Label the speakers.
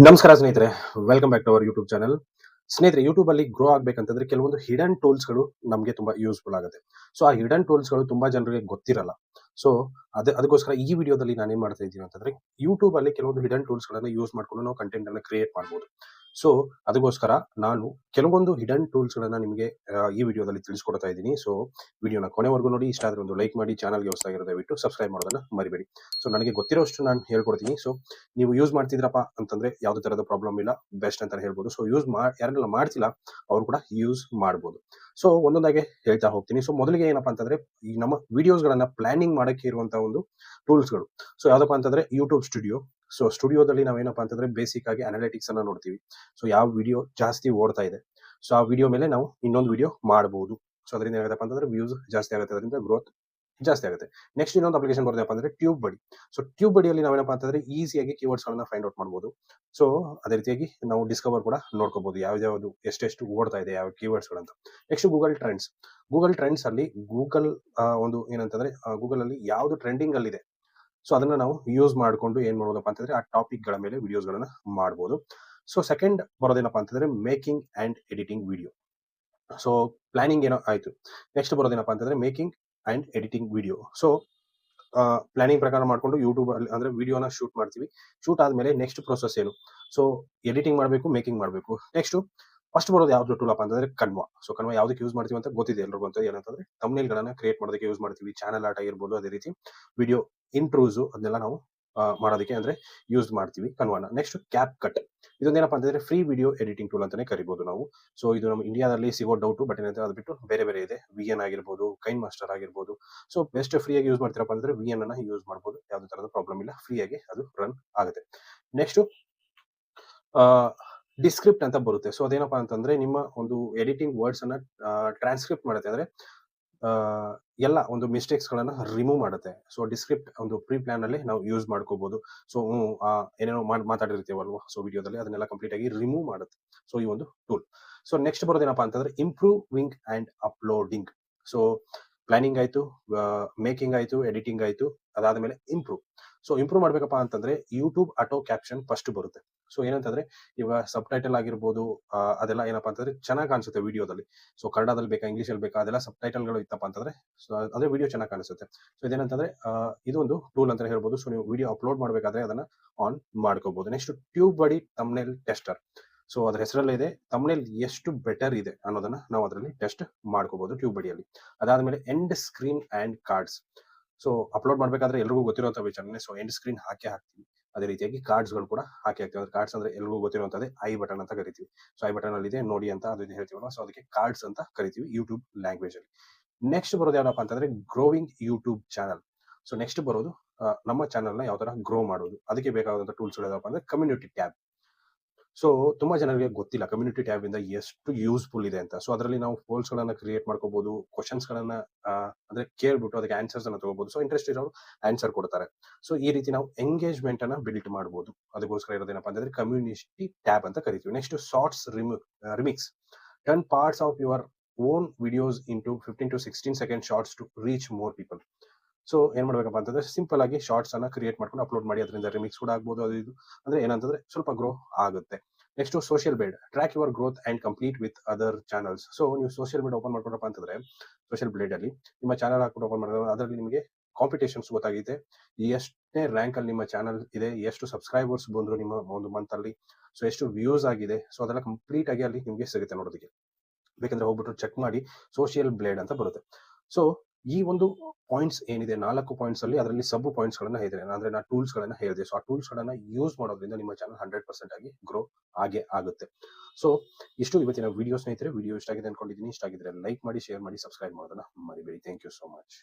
Speaker 1: ನಮಸ್ಕಾರ ಸ್ನೇಹಿತರೆ, welcome back to our YouTube channel. ಸ್ನೇಹಿತರೆ, ಯೂಟ್ಯೂಬ್ ಅಲ್ಲಿ ಗ್ರೋ ಆಗಬೇಕಂತಂದ್ರೆ ಕೆಲವೊಂದು ಹಿಡನ್ ಟೂಲ್ಸ್ಗಳು ನಮಗೆ ತುಂಬಾ ಯೂಸ್ಫುಲ್ ಆಗುತ್ತೆ. ಸೊ ಆ ಹಿಡನ್ ಟೂಲ್ಸ್ಗಳು ತುಂಬಾ ಜನರಿಗೆ ಗೊತ್ತಿರಲ್ಲ. ಸೊ ಅದಕ್ಕೋಸ್ಕರ ಈ ವಿಡಿಯೋದಲ್ಲಿ ನಾನೇನ್ ಮಾಡ್ತಾ ಇದ್ದೀನಿ ಅಂತಂದ್ರೆ, ಯೂಟ್ಯೂಬ್ ಅಲ್ಲಿ ಕೆಲವೊಂದು ಹಿಡನ್ ಟೂಲ್ಸ್ಗಳನ್ನ ಯೂಸ್ ಮಾಡ್ಕೊಂಡು ನಾವು ಕಂಟೆಂಟ್ ಅನ್ನ ಕ್ರಿಯೇಟ್ ಮಾಡ್ಬೋದು. ಸೊ ಅದಕ್ಕೋಸ್ಕರ ನಾನು ಕೆಲವೊಂದು ಹಿಡನ್ ಟೂಲ್ಸ್ಗಳನ್ನ ನಿಮಗೆ ಈ ವಿಡಿಯೋದಲ್ಲಿ ತಿಳಿಸ್ಕೊಡ್ತಾ ಇದ್ದೀನಿ. ಸೊ ವಿಡಿಯೋನ ಕೊನೆವರೆಗೂ ನೋಡಿ. ಇಷ್ಟ ಆದ್ರೆ ಒಂದು ಲೈಕ್ ಮಾಡಿ, ಚಾನಲ್ಗೆ ಹೊಸದಾಗಿರೋ ದಯವಿಟ್ಟು ಸಬ್ಸ್ಕ್ರೈಬ್ ಮಾಡೋದನ್ನ ಮರಿಬೇಡಿ. ಸೊ ನನಗೆ ಗೊತ್ತಿರೋಷ್ಟು ನಾನು ಹೇಳ್ಕೊಡ್ತೀನಿ. ಸೊ ನೀವು ಯೂಸ್ ಮಾಡ್ತಿದ್ರಪ್ಪ ಅಂತಂದ್ರೆ ಯಾವುದೇ ತರದ ಪ್ರಾಬ್ಲಮ್ ಇಲ್ಲ, ಬೆಸ್ಟ್ ಅಂತಾನೆ ಹೇಳ್ಬೋದು. ಸೊ ಯಾರೆಲ್ಲ ಮಾಡ್ತಿಲ್ಲ ಅವ್ರು ಕೂಡ ಯೂಸ್ ಮಾಡ್ಬೋದು. ಸೊ ಒಂದೊಂದಾಗೆ ಹೇಳ್ತಾ ಹೋಗ್ತೀನಿ. ಸೊ ಮೊದಲಿಗೆ ಏನಪ್ಪಾ ಅಂತಂದ್ರೆ, ಈ ನಮ್ಮ ವಿಡಿಯೋಸ್ಗಳನ್ನ ಪ್ಲಾನಿಂಗ್ ಮಾಡಕ್ಕೆ ಇರುವಂತಹ ಒಂದು ಟೂಲ್ಸ್ಗಳು. ಸೊ ಯಾವ್ದಪ್ಪ ಅಂತಂದ್ರೆ ಯೂಟ್ಯೂಬ್ ಸ್ಟುಡಿಯೋ. ಸೊ ಸ್ಟುಡಿಯೋದಲ್ಲಿ ನಾವೇನಪ್ಪಾ ಅಂತಂದ್ರೆ ಬೇಸಿಕ್ ಆಗಿ ಅನಾಲಿಟಿಕ್ಸ್ ಅನ್ನ ನೋಡ್ತೀವಿ. ಸೊ ಯಾವ ವಿಡಿಯೋ ಜಾಸ್ತಿ ಓಡ್ತಾ ಇದೆ, ಸೊ ಆ ವಿಡಿಯೋ ಮೇಲೆ ನಾವು ಇನ್ನೊಂದು ವಿಡಿಯೋ ಮಾಡಬಹುದು. ಸೊ ಅದರಿಂದ ಏನಾಗತ್ತಪ್ಪ ಅಂತಂದ್ರೆ ವ್ಯೂಸ್ ಜಾಸ್ತಿ ಆಗುತ್ತೆ, ಅದರಿಂದ ಗ್ರೋತ್ ಜಾಸ್ತಿ ಆಗುತ್ತೆ. ನೆಕ್ಸ್ಟ್ ಇನ್ನೊಂದು ಅಪ್ಲಿಕೇಶನ್ ಬರೋದಪ್ಪ ಅಂದ್ರೆ ಟ್ಯೂಬ್ ಬಡಿ. ಸೊ ಟ್ಯೂಬ್ ಬಡಿಯಲ್ಲಿ ನಾವೇನಪ್ಪ ಅಂತಂದ್ರೆ ಈಸಿಯಾಗಿ ಕೀವರ್ಡ್ಸ್ ಗಳನ್ನ ಫೈಂಡ್ ಔಟ್ ಮಾಡಬಹುದು. ಸೊ ಅದೇ ರೀತಿಯಾಗಿ ನಾವು ಡಿಸ್ಕವರ್ ಕೂಡ ನೋಡ್ಕೋಬಹುದು, ಯಾವ್ದು ಎಷ್ಟೆಷ್ಟು ಓಡ್ತಾ ಇದೆ ಯಾವ ಕೀವರ್ಡ್ಸ್ ಗಳಂತ. Next Google Trends. Google Trends ಅಲ್ಲಿ ಗೂಗಲ್ ಒಂದು ಏನಂತಂದ್ರೆ ಗೂಗಲ್ ಅಲ್ಲಿ ಯಾವ್ದು ಟ್ರೆಂಡಿಂಗ್ ಅಲ್ಲಿ ಇದೆ, ಸೊ ಅದನ್ನ ನಾವು ಯೂಸ್ ಮಾಡ್ಕೊಂಡು ಏನ್ ಮಾಡೋದಪ್ಪ ಅಂತಂದ್ರೆ ಆ ಟಾಪಿಕ್ ಗಳ ಮೇಲೆ ವಿಡಿಯೋಸ್ ಗಳನ್ನ ಮಾಡಬಹುದು. ಸೊ ಸೆಕೆಂಡ್ ಬರೋದೇನಪ್ಪ ಅಂತಂದ್ರೆ making and editing video. So planning ಏನೋ ಆಯ್ತು. ನೆಕ್ಸ್ಟ್ ಬರೋದೇನಪ್ಪ ಅಂತಂದ್ರೆ making and editing video. So planning ಪ್ರಕಾರ ಮಾಡ್ಕೊಂಡು ಯೂಟ್ಯೂಬ್ ಅಲ್ಲಿ ಅಂದ್ರೆ ವಿಡಿಯೋನ ಶೂಟ್ ಮಾಡ್ತೀವಿ. ಶೂಟ್ ಆದ್ಮೇಲೆ ನೆಕ್ಸ್ಟ್ ಪ್ರೊಸೆಸ್ ಏನು, ಸೊ ಎಡಿಟಿಂಗ್ ಮಾಡಬೇಕು, ಮೇಕಿಂಗ್ ಮಾಡಬೇಕು. ನೆಕ್ಸ್ಟ್ ಫಸ್ಟ್ ಬರೋದು ಯಾವ್ದು ಟೂಲ್ ಅಪ್ಪ ಅಂತಂದ್ರೆ ಕನ್ವಾ. ಸೊ ಕನ್ವಾ ಯಾವ್ದಕ್ಕೆ ಯೂಸ್ ಮಾಡ್ತೀವಿ ಅಂತ ಗೊತ್ತಿದೆ ಎಲ್ರಿಗೂ ಅಂತ. ಏನಂತಂದ್ರೆ thumbnail ಗಳನ್ನ ಕ್ರಿಯೇಟ್ ಮಾಡೋದಕ್ಕೆ ಯೂಸ್ ಮಾಡ್ತೀವಿ. ಚಾನಲ್ ಆರ್ಟ್ ಆಗಿರ್ಬೋದು, ಅದೇ ರೀತಿ ವಿಡಿಯೋ ಇಂಟ್ರೂಸ್ ಅದನ್ನೆಲ್ಲ ನಾವು ಮಾಡೋದಕ್ಕೆ ಅಂದ್ರೆ ಯೂಸ್ ಮಾಡ್ತೀವಿ ಕನ್ವಾನ. Next CapCut. ಇದೊಂದೇನಪ್ಪ ಅಂತಂದ್ರೆ ಫ್ರೀ ವಿಡಿಯೋ ಎಡಿಟಿಂಗ್ ಟೂಲ್ ಅಂತಾನೆ ಕರಿಬಹುದು ನಾವು. ಸೊ ಇದು ನಮ್ಮ ಇಂಡಿಯಾದಲ್ಲಿ ಸಿಗೋ ಡೌಟ್, ಬಟ್ ಏನಂದ್ರೆ ಅದು ಬಿಟ್ಟು ಬೇರೆ ಬೇರೆ ಇದೆ. ವಿಎನ್ ಆಗಿರ್ಬೋದು, ಕೈನ್ ಮಾಸ್ಟರ್ ಆಗಿರ್ಬೋದು. ಸೊ ಬೆಸ್ಟ್ ಫ್ರೀ ಆಗಿ ಯೂಸ್ ಮಾಡ್ತೀರಪ್ಪ ಅಂದ್ರೆ ವಿಎನ್ ಅನ್ನ ಯೂಸ್ ಮಾಡ್ಬೋದು. ಯಾವುದೇ ತರದ ಪ್ರಾಬ್ಲಮ್ ಇಲ್ಲ, ಫ್ರೀ ಆಗಿ ಅದು ರನ್ ಆಗುತ್ತೆ. ನೆಕ್ಸ್ಟ್ ಡಿಸ್ಕ್ರಿಪ್ಟ್ ಅಂತ ಬರುತ್ತೆ. ಸೊ ಅದೇನಪ್ಪಾ ಅಂತಂದ್ರೆ ನಿಮ್ಮ ಒಂದು ಎಡಿಟಿಂಗ್ ವರ್ಡ್ಸ್ ಅನ್ನ ಟ್ರಾನ್ಸ್ಕ್ರಿಪ್ಟ್ ಮಾಡುತ್ತೆ. ಅಂದ್ರೆ ಆ, ಎಲ್ಲ ಒಂದು ಮಿಸ್ಟೇಕ್ಸ್ ಗಳನ್ನ ರಿಮೂವ್ ಮಾಡುತ್ತೆ. ಸೊ ಡಿಸ್ಕ್ರಿಪ್ಟ್ ಒಂದು ಪ್ರೀ ಪ್ಲಾನ್ ಅಲ್ಲಿ ನಾವು ಯೂಸ್ ಮಾಡ್ಕೋಬಹುದು. ಸೊ ಏನೇನೋ ಮಾತಾಡಿರ್ತೀವಲ್ವಾ ಸೊ ವಿಡಿಯೋದಲ್ಲಿ ಅದನ್ನೆಲ್ಲ ಕಂಪ್ಲೀಟ್ ಆಗಿ ರಿಮೂವ್ ಮಾಡುತ್ತೆ. ಸೊ ಈ ಒಂದು ಟೂಲ್. ಸೊ ನೆಕ್ಸ್ಟ್ ಬರೋದೇನಪ್ಪಾ ಅಂತಂದ್ರೆ improving and uploading. So planning ಆಯ್ತು, ಮೇಕಿಂಗ್ ಆಯ್ತು, ಎಡಿಟಿಂಗ್ ಆಯ್ತು, ಅದಾದ್ಮೇಲೆ ಇಂಪ್ರೂವ್. ಸೊ ಇಂಪ್ರೂವ್ ಮಾಡ್ಬೇಕಪ್ಪ ಅಂತಂದ್ರೆ ಯೂಟ್ಯೂಬ್ ಆಟೋ ಕ್ಯಾಪ್ಷನ್ ಫಸ್ಟ್ ಬರುತ್ತೆ. ಸೊ ಏನಂತಂದ್ರೆ ಇವಾಗ ಸಬ್ ಟೈಟಲ್ ಆಗಿರ್ಬೋದು, ಅದೆಲ್ಲ ಏನಪ್ಪಾ ಅಂತಂದ್ರೆ ಚೆನ್ನಾಗಿ ಕಾಣಿಸುತ್ತೆ ವಿಡಿಯೋದಲ್ಲಿ. ಸೊ ಕನ್ನಡದಲ್ಲಿ ಬೇಕಾ, ಇಂಗ್ಲಿಷ್ ಅಲ್ಲಿ ಬೇಕಾ, ಅದೆಲ್ಲ ಸಬ್ ಟೈಟಲ್ ಗಳು ಇತ್ತಪ್ಪ ಅಂತಂದ್ರೆ ಅಂದ್ರೆ ವಿಡಿಯೋ ಚೆನ್ನಾಗಿ ಕಾಣಿಸುತ್ತೆ. ಸೊ ಇದೇನಂತಂದ್ರೆ ಇದು ಒಂದು ಟೂಲ್ ಅಂತ ಹೇಳ್ಬೋದು. ಸೊ ನೀವು ವಿಡಿಯೋ ಅಪ್ಲೋಡ್ ಮಾಡಬೇಕಾದ್ರೆ ಅದನ್ನ ಆನ್ ಮಾಡ್ಕೋಬಹುದು. ನೆಕ್ಸ್ಟ್ ಟ್ಯೂಬ್ ಬಡಿ ತಮ್ನೇಲ್ ಟೆಸ್ಟರ್. ಸೊ ಅದ್ರ ಹೆಸರಲ್ಲೇ ಇದೆ, ತಮ್ನೇಲ್ ಎಷ್ಟು ಬೆಟರ್ ಇದೆ ಅನ್ನೋದನ್ನ ನಾವು ಅದರಲ್ಲಿ ಟೆಸ್ಟ್ ಮಾಡ್ಕೋಬಹುದು ಟ್ಯೂಬ್ ಬಡಿಯಲ್ಲಿ. ಅದಾದ್ಮೇಲೆ end screen and cards. So upload ಮಾಡ್ಬೇಕಾದ್ರೆ ಎಲ್ರಿಗೂ ಗೊತ್ತಿರುವಂತ ವಿಚಾರನೆ. ಸೊ ಎಂಡ್ ಸ್ಕ್ರೀನ್ ಹಾಕ್ತೀವಿ. ಅದೇ ರೀತಿಯಾಗಿ ಕಾರ್ಡ್ಸ್ ಗಳು ಕೂಡ ಹಾಕ್ತೀವಿ. ಅಂದ್ರೆ ಕಾರ್ಡ್ಸ್ ಅಂದ್ರೆ ಎಲ್ರಿಗೂ ಗೊತ್ತಿರುವಂತದ್ದೇ ಐ ಬಟನ್ ಅಂತ ಕರಿತೀವಿ. ಸೊ ಐ ಬಟನ್ ಅಲ್ಲಿ ಇದೆ ನೋಡಿ ಅಂತ ಅದು ಹೇಳ್ತೀವಲ್ಲ, ಸೊ ಅದಕ್ಕೆ ಕಾರ್ಡ್ಸ್ ಅಂತ ಕರಿತೀವಿ ಯೂಟ್ಯೂಬ್ ಲ್ಯಾಂಗ್ವೇಜ್ ಅಲ್ಲಿ. ನೆಕ್ಸ್ಟ್ ಬರೋದು ಯಾವ್ದಪ್ಪ ಅಂತಂದ್ರೆ growing YouTube channel. So next ಬರೋದು ನಮ್ಮ ಚಾನಲ್ ನ ಯಾವ ತರ ಗ್ರೋ ಮಾಡೋದು, ಅದಕ್ಕೆ ಬೇಕಾದಂತ ಟೂಲ್ಸ್ ಯಾವ್ದಪ್ಪ ಅಂದ್ರೆ ಕಮ್ಯುನಿಟಿ ಟ್ಯಾಬ್. ಸೊ ತುಂಬಾ ಜನರಿಗೆ ಗೊತ್ತಿಲ್ಲ ಕಮ್ಯುನಿಟಿ ಟ್ಯಾಬ್ ಇಂದ ಎಷ್ಟು ಯೂಸ್ಫುಲ್ ಇದೆ ಅಂತ. ಸೊ ಅದರಲ್ಲಿ ನಾವು ಪೋಲ್ಸ್ ಗಳನ್ನ ಕ್ರಿಯೇಟ್ ಮಾಡ್ಕೋಬಹುದು, ಕ್ವಶನ್ಸ್ ಗಳನ್ನ ಅಂದ್ರೆ ಕೇಳ್ಬಿಟ್ಟು ಅದಕ್ಕೆ ಆನ್ಸರ್ಸ್ ಅನ್ನ ತಗೋಬಹುದು. ಸೊ ಇಂಟ್ರೆಸ್ಟ್ ಇರೋರು ಆನ್ಸರ್ ಕೊಡ್ತಾರೆ. ಸೊ ಈ ರೀತಿ ನಾವು ಎಂಗೇಜ್ಮೆಂಟ್ ಅನ್ನ ಬಿಲ್ಡ್ ಮಾಡಬಹುದು. ಅದಕ್ಕೋಸ್ಕರ ಇರೋದೇನಪ್ಪ ಅಂತಂದ್ರೆ ಕಮ್ಯುನಿಟಿ ಟ್ಯಾಬ್ ಅಂತ ಕರಿತೀವಿ. Next shorts remix. Turn parts of your own videos into 15 to 16 second shorts to reach more people. So ಏನ್ ಮಾಡ್ಬೇಕಪ್ಪ ಅಂತಂದ್ರೆ ಸಿಂಪಲ್ ಆಗಿ ಶಾರ್ಟ್ಸ್ ಅನ್ನ ಕ್ರಿಯೇಟ್ ಮಾಡ್ಕೊಂಡು ಅಪ್ಲೋಡ್ ಮಾಡಿ, ಅದರಿಂದ ರಿಮಿಕ್ಸ್ ಕೂಡ ಆಗ್ಬೋದು. ಅದು ಇದು ಅಂದ್ರೆ ಏನಂತಂದ್ರೆ ಸ್ವಲ್ಪ ಗ್ರೋ ಆಗುತ್ತೆ. Next Social Blade. Track your growth and complete with other channels. So ನೀವು ಸೋಷಿಯಲ್ ಬೇಡ್ ಓಪನ್ ಮಾಡ್ಕೊಂಡಪ್ಪ ಅಂತಂದ್ರೆ ಸೋಷಿಯಲ್ ಬ್ಲೇಡ್ ಅಲ್ಲಿ ನಿಮ್ಮ ಚಾನಲ್ ಹಾಕೊಂಡು ಓಪನ್ ಮಾಡಿದ್ರೆ ಅದರಲ್ಲಿ ನಿಮಗೆ ಕಾಂಪಿಟೇಷನ್ಸ್ ಗೊತ್ತಾಗಿದೆ, ಎಷ್ಟೇ ರ್ಯಾಂಕ್ ಅಲ್ಲಿ ನಿಮ್ಮ ಚಾನಲ್ ಇದೆ, ಎಷ್ಟು ಸಬ್ಸ್ಕ್ರೈಬರ್ಸ್ ಬಂದ್ರು ನಿಮ್ಮ ಒಂದು ಮಂತ್ ಅಲ್ಲಿ, ಸೊ ಎಷ್ಟು ವ್ಯೂಸ್ ಆಗಿದೆ. ಸೊ ಅದೆಲ್ಲ ಕಂಪ್ಲೀಟ್ ಆಗಿ ಅಲ್ಲಿ ನಿಮಗೆ ಸಿಗುತ್ತೆ ನೋಡೋದಕ್ಕೆ. ಬೇಕಂದ್ರೆ ಹೋಗ್ಬಿಟ್ಟು ಚೆಕ್ ಮಾಡಿ, ಸೋಷಿಯಲ್ ಬ್ಲೇಡ್ ಅಂತ ಬರುತ್ತೆ. ಸೊ ಈ ಒಂದು ಪಾಯಿಂಟ್ಸ್ ಏನಿದೆ 4 ಪಾಯಿಂಟ್ಸ್ ಅಲ್ಲಿ ಅದರಲ್ಲಿ ಸಬ್ ಪಾಯಿಂಟ್ಸ್ ಗಳನ್ನ ಹೇಳಿದೆ, ಅಂದ್ರೆ ನಾ ಟೂಲ್ಸ್ ಗಳನ್ನ ಹೇಳಿದೆ. ಸೊ ಆ ಟೂಲ್ಸ್ ಗಳನ್ನ ಯೂಸ್ ಮಾಡೋದ್ರಿಂದ ನಿಮ್ಮ ಚಾನಲ್ 100% ಆಗಿ ಗ್ರೋ ಆಗೇ ಆಗುತ್ತೆ. ಸೊ ಇಷ್ಟು ಇವತ್ತಿನ ವಿಡಿಯೋ ಸ್ನೇಹಿತರೆ. ವಿಡಿಯೋ ಇಷ್ಟ ಆಗಿದೆ ಅನ್ಕೊಂಡಿದ್ದೀನಿ. ಇಷ್ಟ ಆಗಿದ್ರೆ ಲೈಕ್ ಮಾಡಿ, ಶೇರ್ ಮಾಡಿ, ಸಬ್ಸ್ಕ್ರೈಬ್ ಮಾಡೋದನ್ನ ಮರಿಬೇಡಿ. Thank you so much.